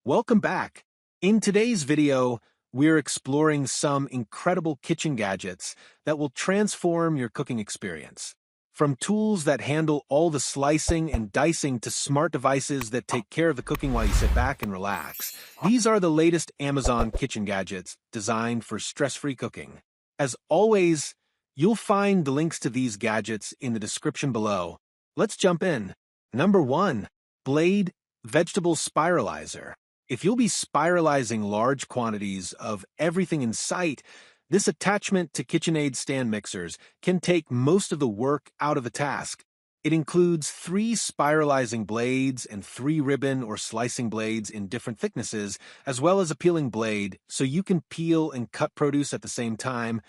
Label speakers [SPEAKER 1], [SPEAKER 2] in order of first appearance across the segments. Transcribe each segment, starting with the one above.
[SPEAKER 1] Welcome back. In today's video, we're exploring some incredible kitchen gadgets that will transform your cooking experience. From tools that handle all the slicing and dicing to smart devices that take care of the cooking while you sit back and relax, these are the latest Amazon kitchen gadgets designed for stress-free cooking. As always, you'll find the links to these gadgets in the description below. Let's jump in. Number 1. Blade Vegetable Spiralizer. If you'll be spiralizing large quantities of everything in sight, this attachment to KitchenAid stand mixers can take most of the work out of the task. It includes 3 spiralizing blades and 3 ribbon or slicing blades in different thicknesses, as well as a peeling blade, so you can peel and cut produce at the same time,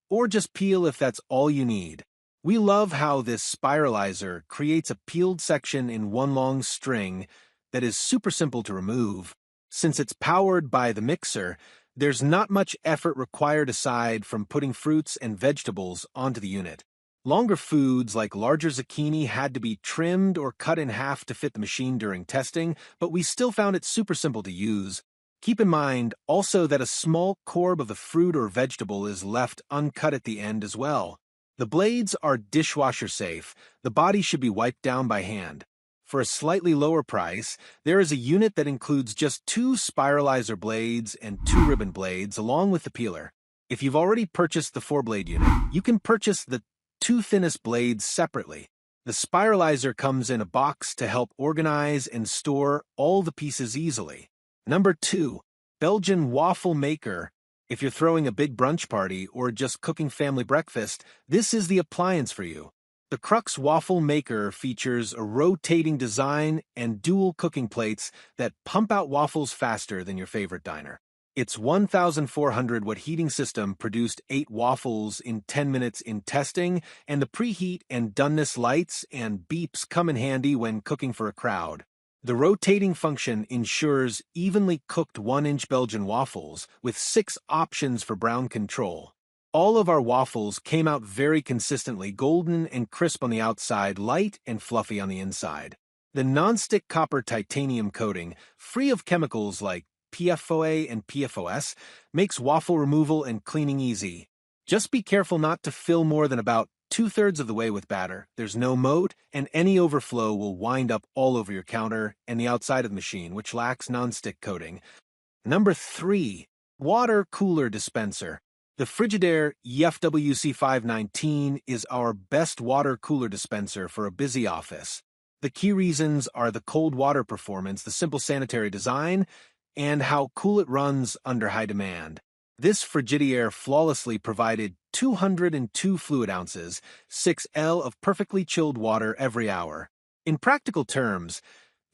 [SPEAKER 1] or just peel if that's all you need. We love how this spiralizer creates a peeled section in one long string that is super simple to remove. Since it's powered by the mixer, there's not much effort required aside from putting fruits and vegetables onto the unit. Longer foods like larger zucchini had to be trimmed or cut in half to fit the machine during testing, but we still found it super simple to use. Keep in mind also that a small corb of the fruit or vegetable is left uncut at the end as well. The blades are dishwasher safe. The body should be wiped down by hand. For a slightly lower price, there is a unit that includes just 2 spiralizer blades and 2 ribbon blades along with the peeler. If you've already purchased the 4-blade unit, you can purchase the 2 thinnest blades separately. The spiralizer comes in a box to help organize and store all the pieces easily. Number 2. Belgian Waffle Maker. If you're throwing a big brunch party or just cooking family breakfast, this is the appliance for you. The Crux Waffle Maker features a rotating design and dual cooking plates that pump out waffles faster than your favorite diner. Its 1,400-watt heating system produced 8 waffles in 10 minutes in testing, and the preheat and doneness lights and beeps come in handy when cooking for a crowd. The rotating function ensures evenly cooked 1-inch Belgian waffles with 6 options for brown control. All of our waffles came out very consistently golden and crisp on the outside, light and fluffy on the inside. The non-stick copper titanium coating, free of chemicals like PFOA and PFOS, makes waffle removal and cleaning easy. Just be careful not to fill more than about 2/3 of the way with batter. There's no moat, and any overflow will wind up all over your counter and the outside of the machine, which lacks non-stick coating. Number 3. Water Cooler Dispenser. The Frigidaire EFWC519 is our best water cooler dispenser for a busy office. The key reasons are the cold water performance, the simple sanitary design, and how cool it runs under high demand. This Frigidaire flawlessly provided 202 fluid ounces, 6 L of perfectly chilled water every hour. In practical terms,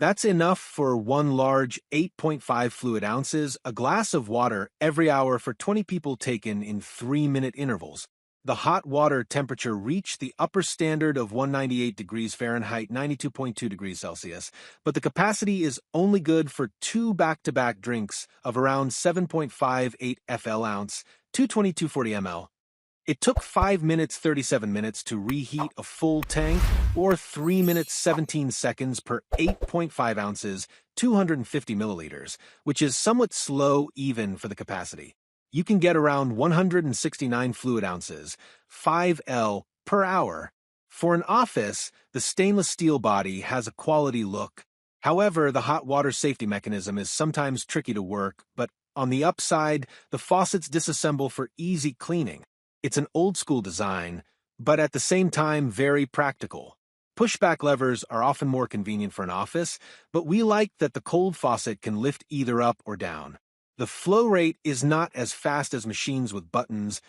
[SPEAKER 1] that's enough for one large 8.5 fluid ounces, a glass of water every hour for 20 people taken in 3-minute intervals. The hot water temperature reached the upper standard of 198 degrees Fahrenheit, 92.2 degrees Celsius, but the capacity is only good for 2 back-to-back drinks of around 7.58 FL ounce, 220-240 ml. It took 5 minutes 37 minutes to reheat a full tank, or 3 minutes 17 seconds per 8.5 ounces, 250 milliliters, which is somewhat slow even for the capacity. You can get around 169 fluid ounces, 5 L per hour. For an office, the stainless steel body has a quality look. However, the hot water safety mechanism is sometimes tricky to work, but on the upside, the faucets disassemble for easy cleaning. It's an old-school design, but at the same time very practical. Pushback levers are often more convenient for an office, but we like that the cold faucet can lift either up or down. The flow rate is not as fast as machines with buttons,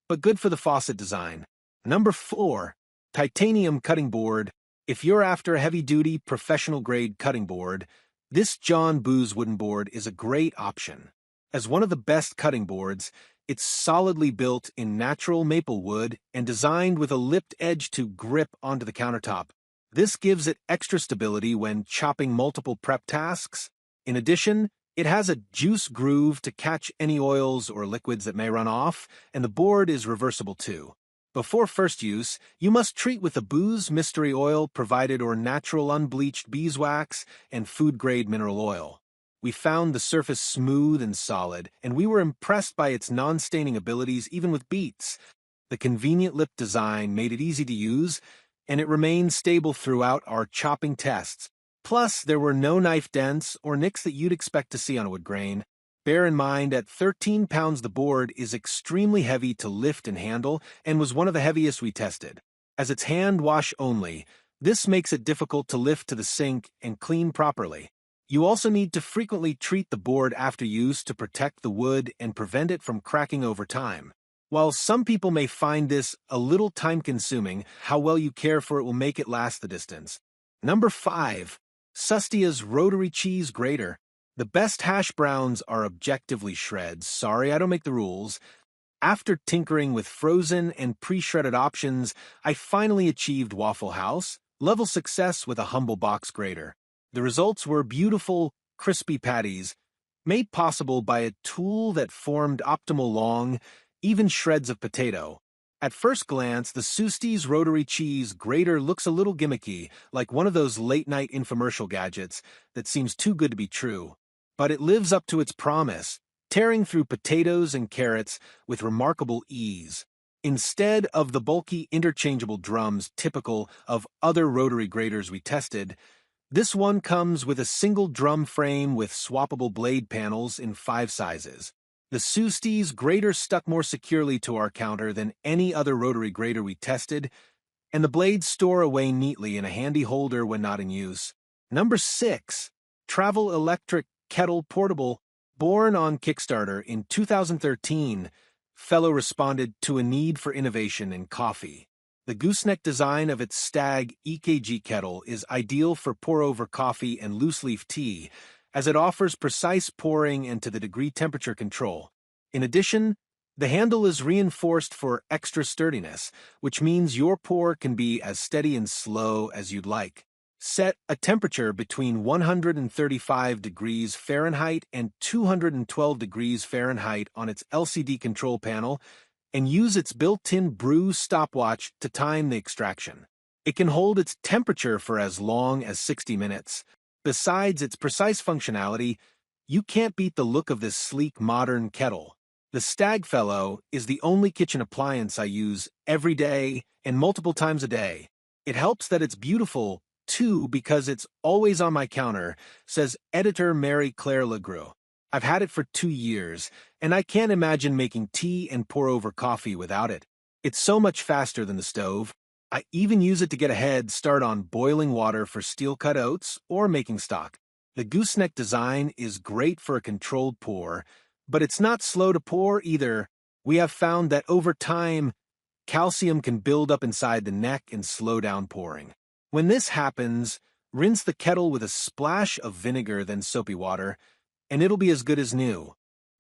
[SPEAKER 1] but good for the faucet design. Number 4. Titanium Cutting Board. If you're after a heavy-duty, professional-grade cutting board, this John Booz wooden board is a great option. As one of the best cutting boards, it's solidly built in natural maple wood and designed with a lipped edge to grip onto the countertop. This gives it extra stability when chopping multiple prep tasks. In addition, it has a juice groove to catch any oils or liquids that may run off, and the board is reversible too. Before first use, you must treat with a Booz mystery oil provided or natural unbleached beeswax and food-grade mineral oil. We found the surface smooth and solid, and we were impressed by its non-staining abilities even with beats. The convenient lip design made it easy to use, and it remained stable throughout our chopping tests. Plus, there were no knife dents or nicks that you'd expect to see on a wood grain. Bear in mind, at 13 pounds the board is extremely heavy to lift and handle, and was one of the heaviest we tested. As it's hand wash only, this makes it difficult to lift to the sink and clean properly. You also need to frequently treat the board after use to protect the wood and prevent it from cracking over time. While some people may find this a little time-consuming, how well you care for it will make it last the distance. Number 5. Sustia's Rotary Cheese Grater. The best hash browns are objectively shreds. Sorry, I don't make the rules. After tinkering with frozen and pre-shredded options, I finally achieved Waffle House level success with a humble box grater. The results were beautiful, crispy patties, made possible by a tool that formed optimal long, even shreds of potato. At first glance, the Susti's Rotary Cheese Grater looks a little gimmicky, like one of those late-night infomercial gadgets that seems too good to be true. But it lives up to its promise, tearing through potatoes and carrots with remarkable ease. Instead of the bulky interchangeable drums typical of other rotary graters we tested, this one comes with a single drum frame with swappable blade panels in 5 sizes. The Susti's grater stuck more securely to our counter than any other rotary grater we tested, and the blades store away neatly in a handy holder when not in use. Number 6. Travel Electric Kettle Portable. Born on Kickstarter in 2013, Fellow responded to a need for innovation in coffee. The gooseneck design of its Stagg EKG Kettle is ideal for pour-over coffee and loose-leaf tea, as it offers precise pouring and to-the-degree temperature control. In addition, the handle is reinforced for extra sturdiness, which means your pour can be as steady and slow as you'd like. Set a temperature between 135 degrees Fahrenheit and 212 degrees Fahrenheit on its LCD control panel, and use its built-in brew stopwatch to time the extraction. It can hold its temperature for as long as 60 minutes. Besides its precise functionality, you can't beat the look of this sleek modern kettle. The Stagg Fellow is the only kitchen appliance I use every day and multiple times a day. It helps that it's beautiful, too, because it's always on my counter, says editor Mary Claire Legros. I've had it for 2 years, and I can't imagine making tea and pour-over coffee without it. It's so much faster than the stove. I even use it to get a head start on boiling water for steel-cut oats or making stock. The gooseneck design is great for a controlled pour, but it's not slow to pour either. We have found that over time, calcium can build up inside the neck and slow down pouring. When this happens, rinse the kettle with a splash of vinegar then soapy water, and it'll be as good as new.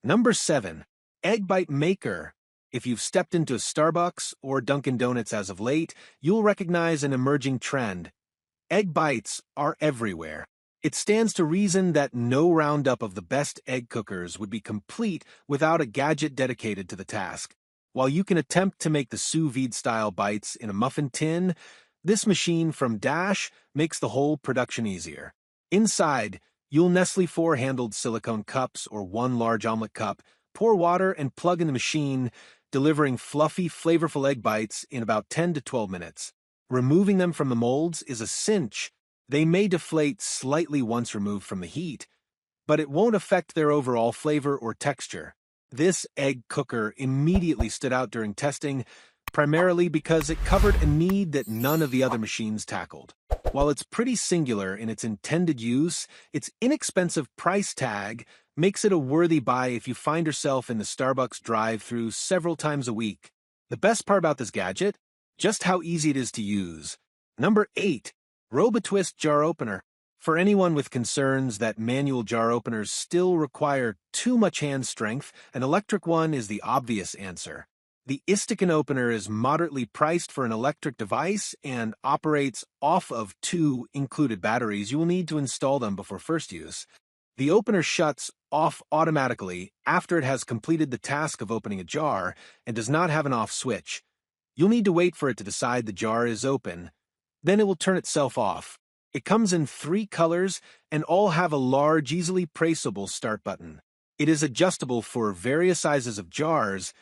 [SPEAKER 1] Number 7. Egg Bite Maker. If you've stepped into Starbucks or Dunkin' Donuts as of late, you'll recognize an emerging trend. Egg bites are everywhere. It stands to reason that no roundup of the best egg cookers would be complete without a gadget dedicated to the task. While you can attempt to make the sous vide-style bites in a muffin tin, this machine from Dash makes the whole production easier. Inside, you'll Nestle 4-handled silicone cups or 1 large omelet cup, pour water and plug in the machine, delivering fluffy, flavorful egg bites in about 10 to 12 minutes. Removing them from the molds is a cinch. They may deflate slightly once removed from the heat, but it won't affect their overall flavor or texture. This egg cooker immediately stood out during testing, primarily because it covered a need that none of the other machines tackled. While it's pretty singular in its intended use, its inexpensive price tag makes it a worthy buy if you find yourself in the Starbucks drive-thru several times a week. The best part about this gadget? Just how easy it is to use. Number 8. RoboTwist Jar Opener. For anyone with concerns that manual jar openers still require too much hand strength, an electric one is the obvious answer. The Istican opener is moderately priced for an electric device and operates off of 2 included batteries. You will need to install them before first use. The opener shuts off automatically after it has completed the task of opening a jar and does not have an off switch. You'll need to wait for it to decide the jar is open. Then it will turn itself off. It comes in 3 colors and all have a large, easily placeable start button. It is adjustable for various sizes of jars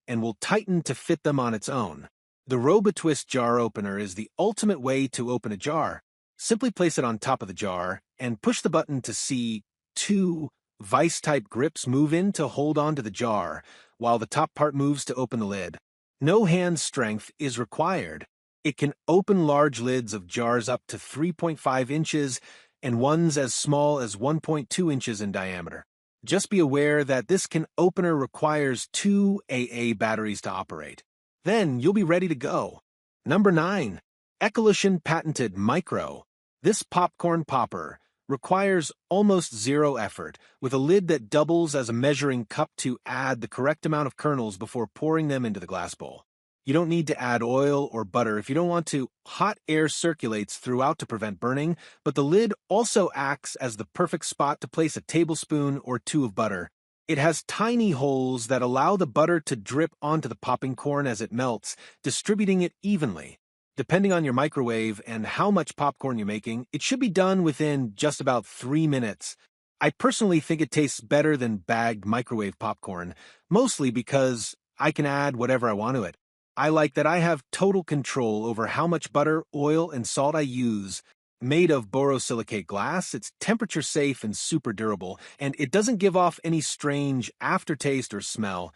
[SPEAKER 1] and will tighten to fit them on its own. The RoboTwist jar opener is the ultimate way to open a jar. Simply place it on top of the jar and push the button to see 2 vice-type grips move in to hold on to the jar, while the top part moves to open the lid. No hand strength is required. It can open large lids of jars up to 3.5 inches and ones as small as 1.2 inches in diameter. Just be aware that this opener requires 2 AA batteries to operate. Then you'll be ready to go. Number 9. Ecolution Patented Micro. This popcorn popper requires almost zero effort, with a lid that doubles as a measuring cup to add the correct amount of kernels before pouring them into the glass bowl. You don't need to add oil or butter if you don't want to. Hot air circulates throughout to prevent burning, but the lid also acts as the perfect spot to place a tablespoon or 2 of butter. It has tiny holes that allow the butter to drip onto the popping corn as it melts, distributing it evenly. Depending on your microwave and how much popcorn you're making, it should be done within just about 3 minutes. I personally think it tastes better than bagged microwave popcorn, mostly because I can add whatever I want to it. I like that I have total control over how much butter, oil, and salt I use. Made of borosilicate glass, it's temperature safe and super durable, and it doesn't give off any strange aftertaste or smell.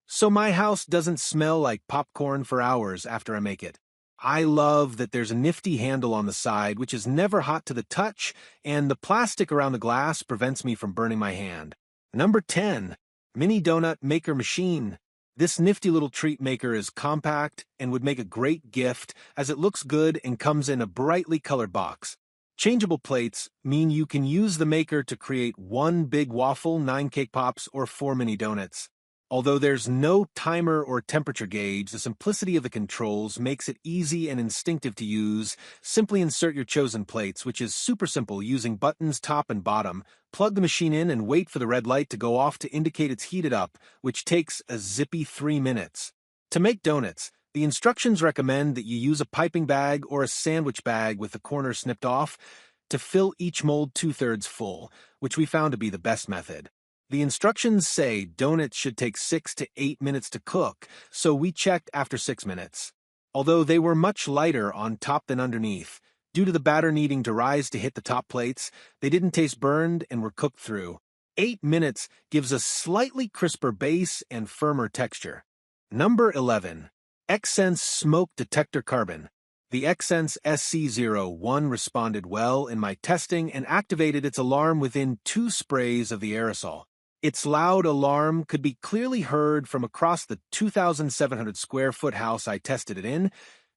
[SPEAKER 1] So my house doesn't smell like popcorn for hours after I make it. I love that there's a nifty handle on the side, which is never hot to the touch, and the plastic around the glass prevents me from burning my hand. Number 10. Mini Donut Maker Machine. This nifty little treat maker is compact and would make a great gift as it looks good and comes in a brightly colored box. Changeable plates mean you can use the maker to create 1 big waffle, 9 cake pops, or 4 mini donuts. Although there's no timer or temperature gauge, the simplicity of the controls makes it easy and instinctive to use. Simply insert your chosen plates, which is super simple, using buttons top and bottom. Plug the machine in and wait for the red light to go off to indicate it's heated up, which takes a zippy 3 minutes. To make donuts, the instructions recommend that you use a piping bag or a sandwich bag with the corner snipped off to fill each mold 2/3 full, which we found to be the best method. The instructions say donuts should take 6 to 8 minutes to cook, so we checked after 6 minutes. Although they were much lighter on top than underneath, due to the batter needing to rise to hit the top plates, they didn't taste burned and were cooked through. 8 minutes gives a slightly crisper base and firmer texture. Number 11. Xsense Smoke Detector Carbon. The Xsense SC01 responded well in my testing and activated its alarm within 2 sprays of the aerosol. Its loud alarm could be clearly heard from across the 2,700 square foot house I tested it in,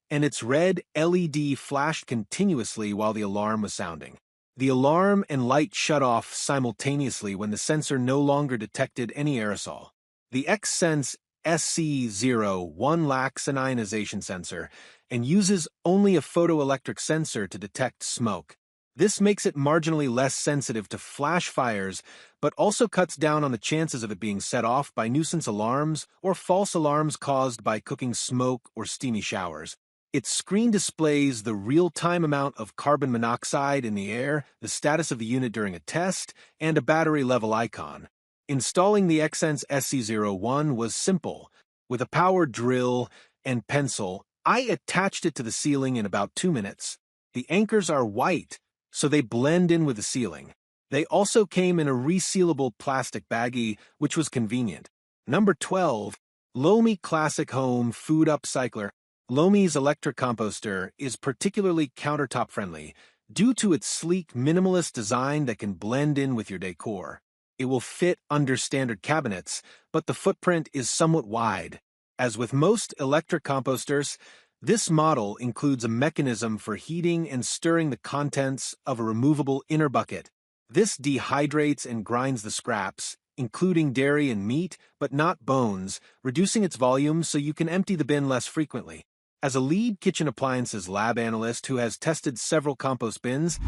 [SPEAKER 1] and its red LED flashed continuously while the alarm was sounding. The alarm and light shut off simultaneously when the sensor no longer detected any aerosol. The Xsense SC01 lacks an ionization sensor and uses only a photoelectric sensor to detect smoke. This makes it marginally less sensitive to flash fires, but also cuts down on the chances of it being set off by nuisance alarms or false alarms caused by cooking smoke or steamy showers. Its screen displays the real-time amount of carbon monoxide in the air, the status of the unit during a test, and a battery level icon. Installing the Xsense SC01 was simple. With a power drill and pencil, I attached it to the ceiling in about 2 minutes. The anchors are white, so they blend in with the ceiling. They also came in a resealable plastic baggie, which was convenient. Number 12. Lomi Classic Home Food Upcycler. Lomi's electric composter is particularly countertop-friendly due to its sleek, minimalist design that can blend in with your decor. It will fit under standard cabinets, but the footprint is somewhat wide. As with most electric composters, this model includes a mechanism for heating and stirring the contents of a removable inner bucket. This dehydrates and grinds the scraps, including dairy and meat, but not bones, reducing its volume so you can empty the bin less frequently. As a lead kitchen appliances lab analyst who has tested several compost bins,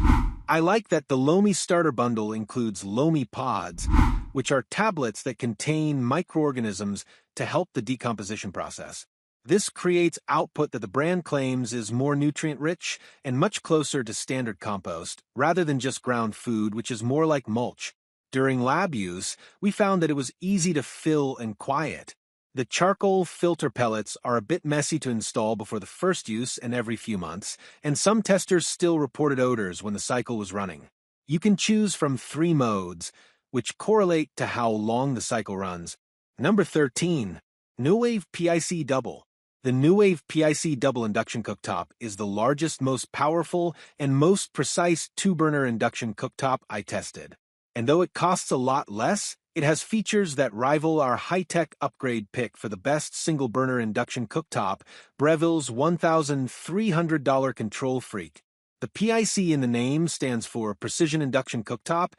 [SPEAKER 1] I like that the Lomi Starter Bundle includes Lomi Pods, which are tablets that contain microorganisms to help the decomposition process. This creates output that the brand claims is more nutrient-rich and much closer to standard compost, rather than just ground food, which is more like mulch. During lab use, we found that it was easy to fill and quiet. The charcoal filter pellets are a bit messy to install before the first use and every few months, and some testers still reported odors when the cycle was running. You can choose from 3 modes, which correlate to how long the cycle runs. Number 13. NewWave PIC Double. The NewWave PIC Double Induction Cooktop is the largest, most powerful, and most precise 2-burner induction cooktop I tested. And though it costs a lot less, it has features that rival our high-tech upgrade pick for the best single-burner induction cooktop, Breville's $1,300 Control Freak. The PIC in the name stands for Precision Induction Cooktop,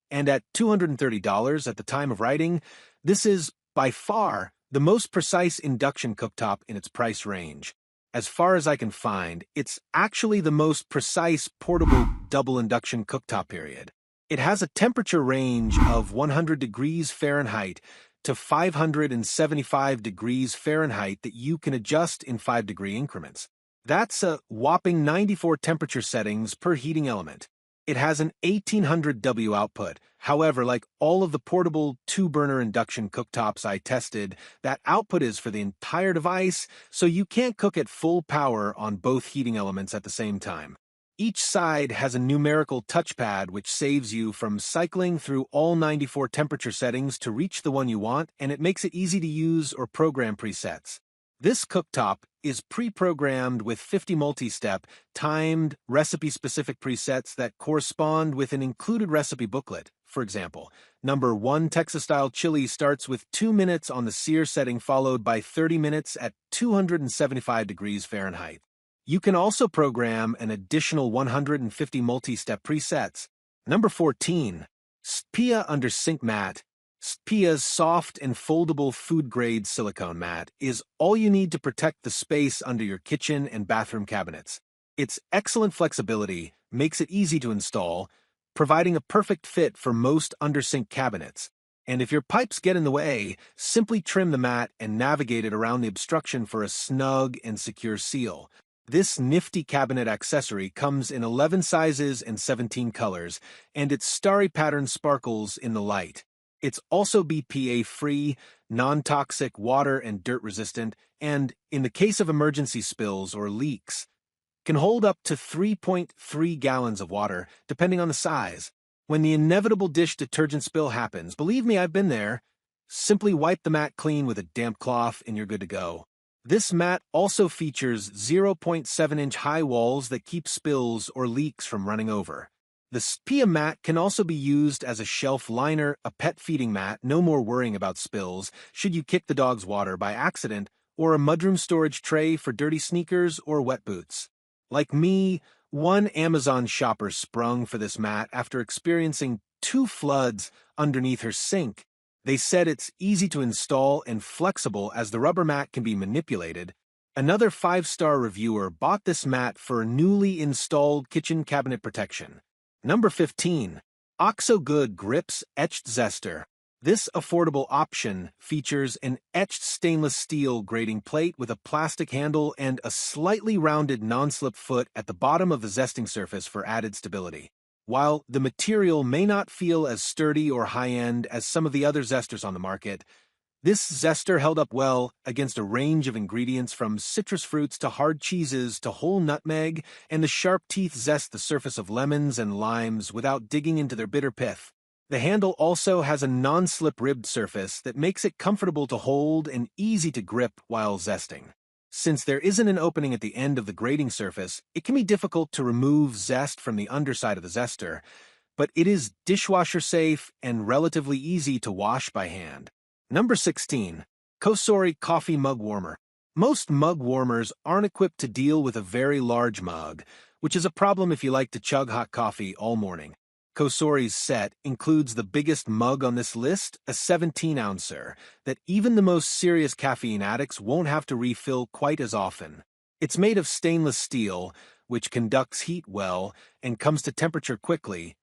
[SPEAKER 1] and at $230 at the time of writing, this is, by far, the most precise induction cooktop in its price range. As far as I can find, it's actually the most precise portable double induction cooktop, period. It has a temperature range of 100 degrees Fahrenheit to 575 degrees Fahrenheit that you can adjust in 5-degree increments. That's a whopping 94 temperature settings per heating element. It has an 1800 W output. However, like all of the portable 2-burner induction cooktops I tested, that output is for the entire device, so you can't cook at full power on both heating elements at the same time. Each side has a numerical touchpad which saves you from cycling through all 94 temperature settings to reach the one you want, and it makes it easy to use or program presets. This cooktop is pre-programmed with 50 multi-step, timed, recipe-specific presets that correspond with an included recipe booklet. For example, number 1 Texas-style chili starts with 2 minutes on the sear setting followed by 30 minutes at 275 degrees Fahrenheit. You can also program an additional 150 multi-step presets. Number 14. Spia Under Sink Mat. Spia's soft and foldable food-grade silicone mat is all you need to protect the space under your kitchen and bathroom cabinets. Its excellent flexibility makes it easy to install, providing a perfect fit for most under-sink cabinets. And if your pipes get in the way, simply trim the mat and navigate it around the obstruction for a snug and secure seal. This nifty cabinet accessory comes in 11 sizes and 17 colors, and its starry pattern sparkles in the light. It's also BPA-free, non-toxic, water and dirt-resistant, and, in the case of emergency spills or leaks, can hold up to 3.3 gallons of water, depending on the size. When the inevitable dish detergent spill happens, believe me, I've been there, simply wipe the mat clean with a damp cloth and you're good to go. This mat also features 0.7-inch high walls that keep spills or leaks from running over. The Spia mat can also be used as a shelf liner, a pet feeding mat, no more worrying about spills should you kick the dog's water by accident, or a mudroom storage tray for dirty sneakers or wet boots. Like me, one Amazon shopper sprung for this mat after experiencing 2 floods underneath her sink. They said it's easy to install and flexible as the rubber mat can be manipulated. Another 5-star reviewer bought this mat for newly installed kitchen cabinet protection. Number 15. OXO Good Grips Etched Zester. This affordable option features an etched stainless steel grating plate with a plastic handle and a slightly rounded non-slip foot at the bottom of the zesting surface for added stability. While the material may not feel as sturdy or high-end as some of the other zesters on the market, this zester held up well against a range of ingredients from citrus fruits to hard cheeses to whole nutmeg, and the sharp teeth zest the surface of lemons and limes without digging into their bitter pith. The handle also has a non-slip ribbed surface that makes it comfortable to hold and easy to grip while zesting. Since there isn't an opening at the end of the grating surface, it can be difficult to remove zest from the underside of the zester, but it is dishwasher safe and relatively easy to wash by hand. Number 16. Cosori Coffee Mug Warmer. Most mug warmers aren't equipped to deal with a very large mug, which is a problem if you like to chug hot coffee all morning. Cosori's set includes the biggest mug on this list, a 17-ouncer, that even the most serious caffeine addicts won't have to refill quite as often. It's made of stainless steel, which conducts heat well and comes to temperature quickly,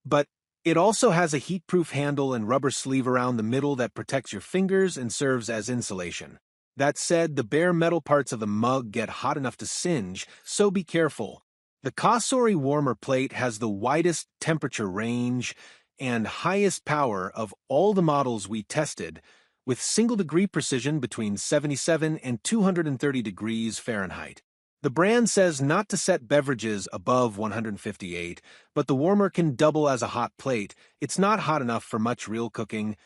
[SPEAKER 1] but it also has a heat-proof handle and rubber sleeve around the middle that protects your fingers and serves as insulation. That said, the bare metal parts of the mug get hot enough to singe, so be careful. The Cosori warmer plate has the widest temperature range and highest power of all the models we tested, with single-degree precision between 77 and 230 degrees Fahrenheit. The brand says not to set beverages above 158, but the warmer can double as a hot plate. It's not hot enough for much real cooking,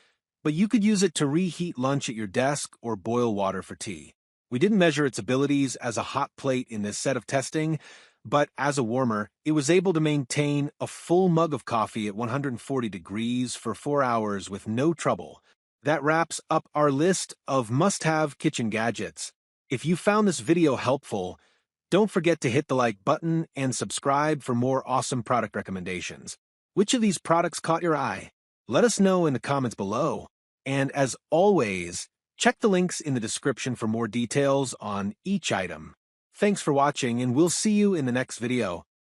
[SPEAKER 1] but you could use it to reheat lunch at your desk or boil water for tea. We didn't measure its abilities as a hot plate in this set of testing, but as a warmer, it was able to maintain a full mug of coffee at 140 degrees for 4 hours with no trouble. That wraps up our list of must-have kitchen gadgets. If you found this video helpful, don't forget to hit the like button and subscribe for more awesome product recommendations. Which of these products caught your eye? Let us know in the comments below. And as always, check the links in the description for more details on each item. Thanks for watching, and we'll see you in the next video.